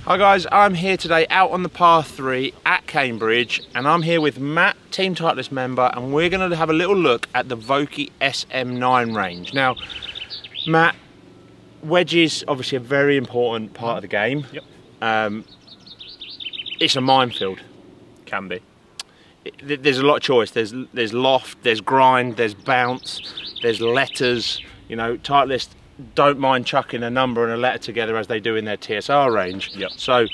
Hi guys, I'm here today out on the par 3 at Cambridge, and I'm here with Matt, Team Titleist member, and we're going to have a little look at the Vokey SM9 range. Now, Matt, wedges obviously a very important part of the game. Yep. It's a minefield. Can be. There's a lot of choice. There's loft, there's grind, there's bounce, there's letters. You know, Titleist don't mind chucking a number and a letter together as they do in their TSR range. Yep. So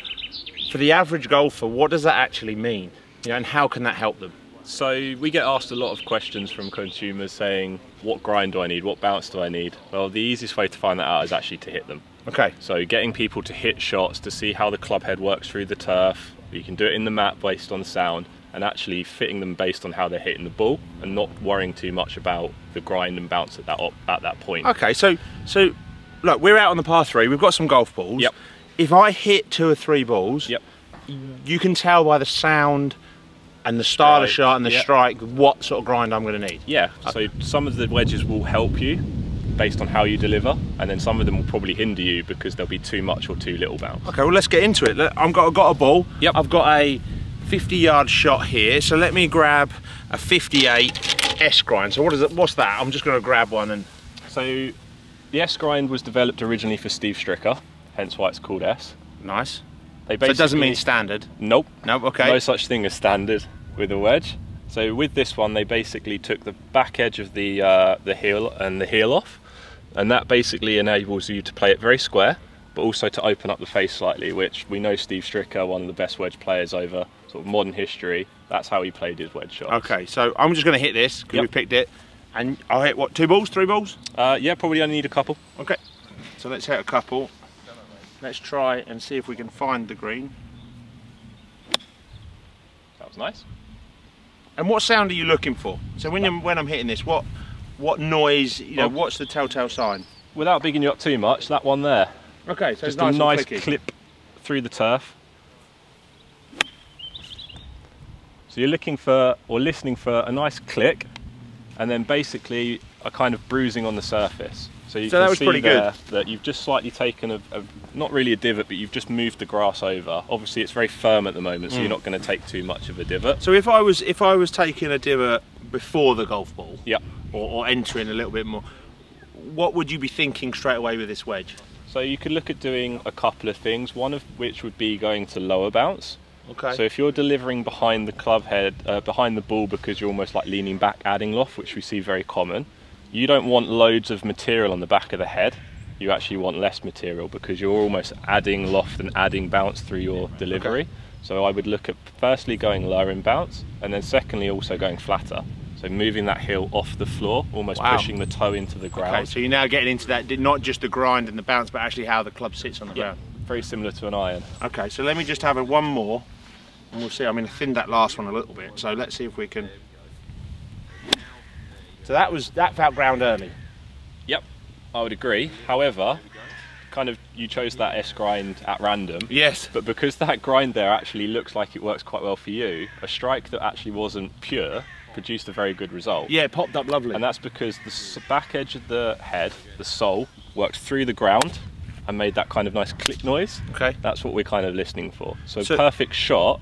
for the average golfer, what does that actually mean? You know, and how can that help them? So we get asked a lot of questions from consumers saying, what grind do I need? What bounce do I need? Well, the easiest way to find that out is actually to hit them. Okay. So getting people to hit shots, to see how the club head works through the turf. You can do it in the mat based on sound, and actually fitting them based on how they're hitting the ball, and not worrying too much about the grind and bounce at that point. Okay, so look, we're out on the par 3, we've got some golf balls. Yep. If I hit 2 or 3 balls, Yep. you can tell by the sound and the style of shot and the Yep. strike what sort of grind I'm going to need. Yeah, so some of the wedges will help you based on how you deliver, and then some of them will probably hinder you because there'll be too much or too little bounce. Okay, well let's get into it. Look, I've got a ball. Yep. I've got a 50-yard shot here, so let me grab a 58 S grind. So what's that? I'm just going to grab one. And so the S grind was developed originally for Steve Stricker, hence why it's called S. nice. They So it doesn't mean standard. Nope. Nope. Okay. No such thing as standard with a wedge. So with this one, they basically took the back edge of the heel and the heel off, and that basically enables you to play it very square, but also to open up the face slightly, which we know Steve Stricker, one of the best wedge players over sort of modern history, that's how he played his wedge shots. Okay, so I'm just going to hit this because Yep. we picked it, and I'll hit what, 2 balls, 3 balls? Yeah, probably only need a couple. Okay, so let's hit a couple. Let's try and see if we can find the green. That was nice. And what sound are you looking for? So when I'm hitting this, what noise? You know, what's the telltale sign? Without bigging you up too much, that one there. Okay, so Just it's nice a nice and clicky. clip through the turf. So you're looking for, or listening for, a nice click, and then basically a kind of bruising on the surface. So you can see there that you've just slightly taken not really a divot, but you've just moved the grass over. Obviously it's very firm at the moment, so you're not going to take too much of a divot. So if I was taking a divot before the golf ball, Yep. or entering a little bit more, what would you be thinking straight away with this wedge? So you could look at doing a couple of things, one of which would be going to lower bounce. Okay. So if you're delivering behind the club head, behind the ball, because you're almost like leaning back, adding loft, which we see very common, you don't want loads of material on the back of the head. You actually want less material because you're almost adding loft and adding bounce through your delivery. Okay. So I would look at firstly going lower in bounce, and then secondly also going flatter. So moving that heel off the floor, almost pushing the toe into the ground. Okay, so you're now getting into that, not just the grind and the bounce, but actually how the club sits on the ground. Very similar to an iron. Okay, so let me just have one more, and we'll see. I mean, I thinned that last one a little bit, so let's see if we can. So that felt ground early. Yep, I would agree. However, kind of you chose that S grind at random. Yes. But because that grind there actually looks like it works quite well for you, a strike that actually wasn't pure produced a very good result. Yeah, it popped up lovely. And that's because the back edge of the head, the sole, worked through the ground and made that kind of nice click noise. Okay. That's what we're kind of listening for. So a perfect shot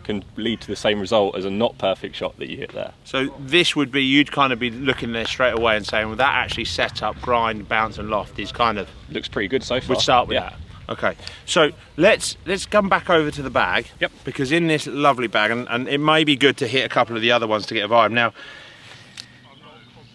can lead to the same result as a not perfect shot that you hit there. So this would be, you'd kind of be looking there straight away and saying, well, that actually set up, grind, bounce and loft is kind of... Looks pretty good so far. We'd start with that. Okay, so let's come back over to the bag. Yep. Because in this lovely bag, and it may be good to hit a couple of the other ones to get a vibe. Now,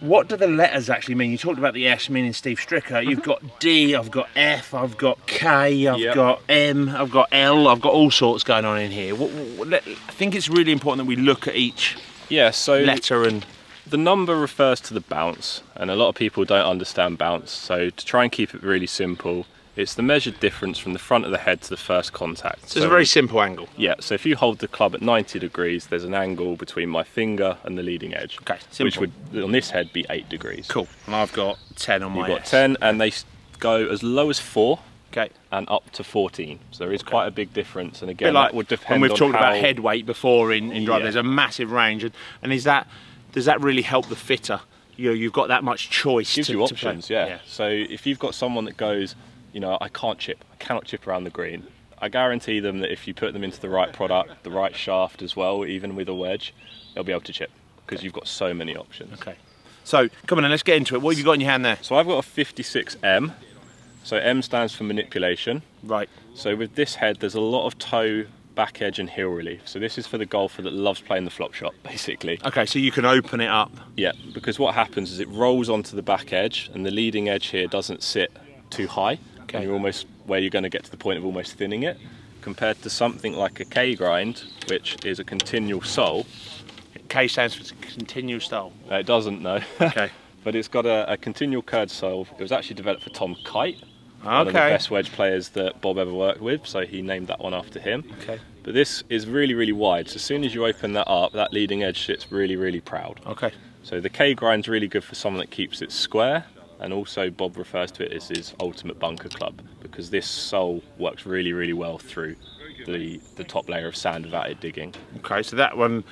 what do the letters actually mean? You talked about the S meaning Steve Stricker. You've got D, I've got F, I've got K, I've got M, I've got L, I've got all sorts going on in here. I think it's really important that we look at each letter and... The number refers to the bounce, and a lot of people don't understand bounce, so to try and keep it really simple, it's the measured difference from the front of the head to the first contact. So it's a very simple angle. Yeah, so if you hold the club at 90 degrees, there's an angle between my finger and the leading edge. Okay, simple. Which would, on this head, be 8 degrees. Cool. And I've got 10 on my You've got 10, and they go as low as 4. Okay. And up to 14. So there is quite a big difference, and again, that would depend on when we've talked about head weight before in drive, there's a massive range, and does that really help the fitter? You know, you've got that much choice. Gives you options, yeah. So if you've got someone that goes, you know, I cannot chip around the green, I guarantee them that if you put them into the right product, the right shaft as well, even with a wedge, they'll be able to chip, because you've got so many options. Okay. So, come on then, let's get into it. What have you got in your hand there? So I've got a 56M. So M stands for manipulation. Right. So with this head, there's a lot of toe, back edge and heel relief. So this is for the golfer that loves playing the flop shot, basically. Okay, so you can open it up. Yeah, because what happens is it rolls onto the back edge, and the leading edge here doesn't sit too high. Okay. And you're almost where you're going to get to the point of almost thinning it, compared to something like a K grind, which is a continual sole. K stands for continual sole. It doesn't, no. Okay. But it's got a continual curved sole. It was actually developed for Tom Kite. Okay. One of the best wedge players that Bob ever worked with, so he named that one after him. Okay. But this is really, really wide. So as soon as you open that up, that leading edge sits really, really proud. Okay. So the K grind's really good for someone that keeps it square, and also Bob refers to it as his ultimate bunker club, because this sole works really, really well through the top layer of sand without it digging. Okay, so that one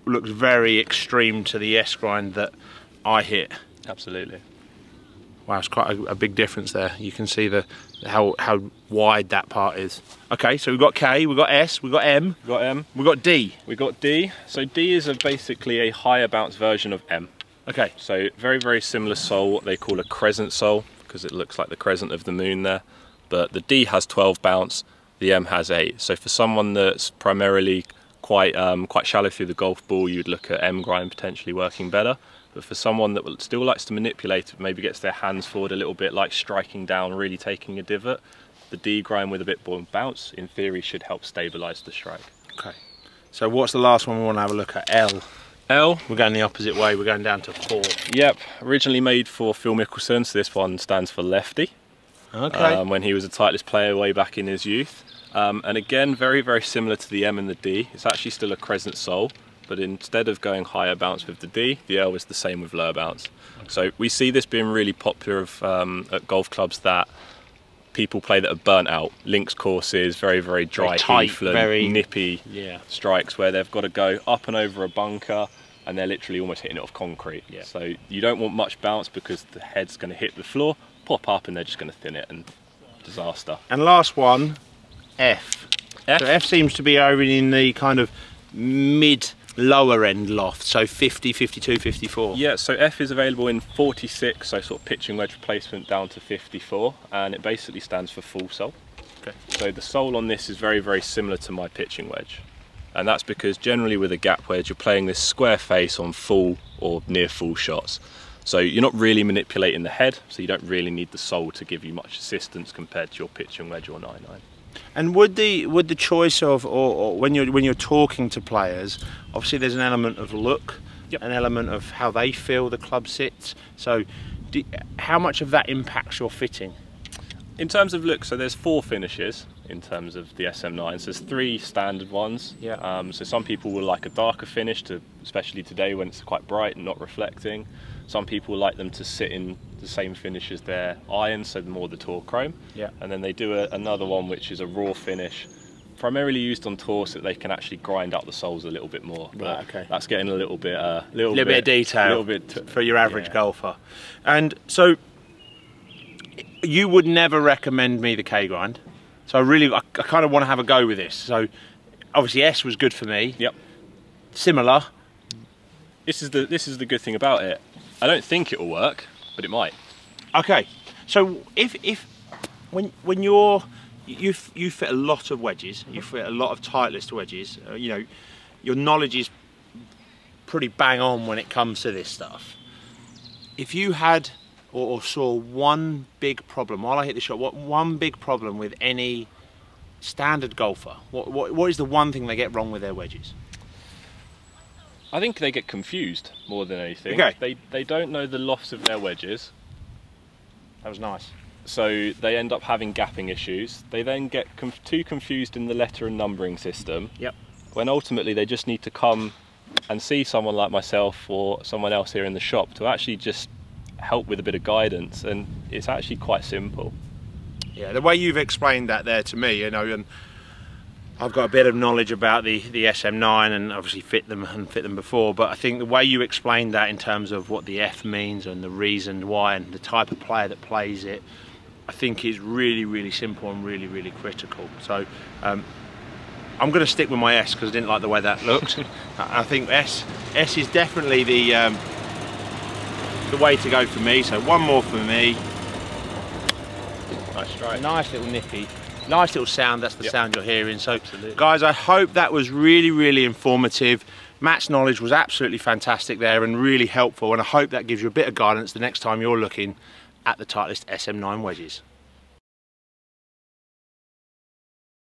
looks very extreme to the S grind that I hit. Absolutely. Wow, it's quite a big difference there. You can see how wide that part is. Okay, so we've got K, we've got S, we've got M. We've got M. We've got D. We've got D. So D is basically a higher bounce version of M. Okay. So very, very similar sole, what they call a crescent sole, because it looks like the crescent of the moon there. But the D has 12 bounce, the M has 8. So for someone that's primarily quite shallow through the golf ball, you'd look at M grind potentially working better. But for someone that still likes to manipulate it, maybe gets their hands forward a little bit, like striking down, really taking a divot, the D grind with a bit more bounce, in theory, should help stabilise the strike. Okay. So what's the last one we want to have a look at? L. L. We're going the opposite way, we're going down to 4. Yep, originally made for Phil Mickelson, so this one stands for lefty. Okay. When he was a Titleist player way back in his youth. And again, very, very similar to the M and the D. It's actually still a crescent sole, but instead of going higher bounce with the D, the L is the same with lower bounce. Okay. So we see this being really popular at golf clubs that people play that are burnt out. Links courses, very, very dry, very tight, heathland, very nippy strikes where they've got to go up and over a bunker, and they're literally almost hitting it off concrete. Yeah. So you don't want much bounce because the head's going to hit the floor, pop up, and they're just going to thin it, and disaster. And last one, F. F. So F seems to be over in the kind of mid lower end loft, so 50, 52, 54. Yeah, so F is available in 46, so sort of pitching wedge replacement down to 54, and it basically stands for full sole. Okay. So the sole on this is very, very similar to my pitching wedge, and that's because generally with a gap wedge you're playing this square face on full or near full shots. So you're not really manipulating the head, so you don't really need the sole to give you much assistance compared to your pitching wedge or 9-9. And would the choice of, or when you're talking to players, obviously there's an element of look, an element of how they feel the club sits. So how much of that impacts your fitting? In terms of look, so there's 4 finishes in terms of the SM9. So there's 3 standard ones. Yeah. So some people will like a darker finish, especially today when it's quite bright and not reflecting. Some people like them to sit in the same finish as their irons, so more the tour chrome. Yeah. And then they do another one which is a raw finish, primarily used on tour so that they can actually grind out the soles a little bit more. Right, okay. That's getting a little bit of detail for your average golfer. And so you would never recommend me the K grind. So I kind of want to have a go with this. So obviously S was good for me. Yep. Similar. This is the good thing about it. I don't think it will work, but it might. Okay. So when you fit a lot of wedges, you fit a lot of Titleist wedges, you know, your knowledge is pretty bang on when it comes to this stuff. If you had or saw one big problem while I hit the shot, what one big problem with any standard golfer, what is the one thing they get wrong with their wedges? I think they get confused more than anything. Okay. They don't know the lofts of their wedges. That was nice. So they end up having gapping issues. They then get too confused in the letter and numbering system. Yep. When ultimately they just need to come and see someone like myself or someone else here in the shop to actually just help with a bit of guidance, and it's actually quite simple. Yeah, the way you've explained that there to me, you know, and I've got a bit of knowledge about the SM9 and obviously fit them before, but I think the way you explained that in terms of what the F means and the reason why and the type of player that plays it, I think is really, really simple and really, really critical. So I'm going to stick with my S because I didn't like the way that looked. I think S is definitely the way to go for me. So one more for me. Nice strike. Nice little nippy. Nice little sound, that's the sound you're hearing. So absolutely. Guys, I hope that was really, really informative. Matt's knowledge was absolutely fantastic there and really helpful, and I hope that gives you a bit of guidance the next time you're looking at the Titleist SM9 wedges.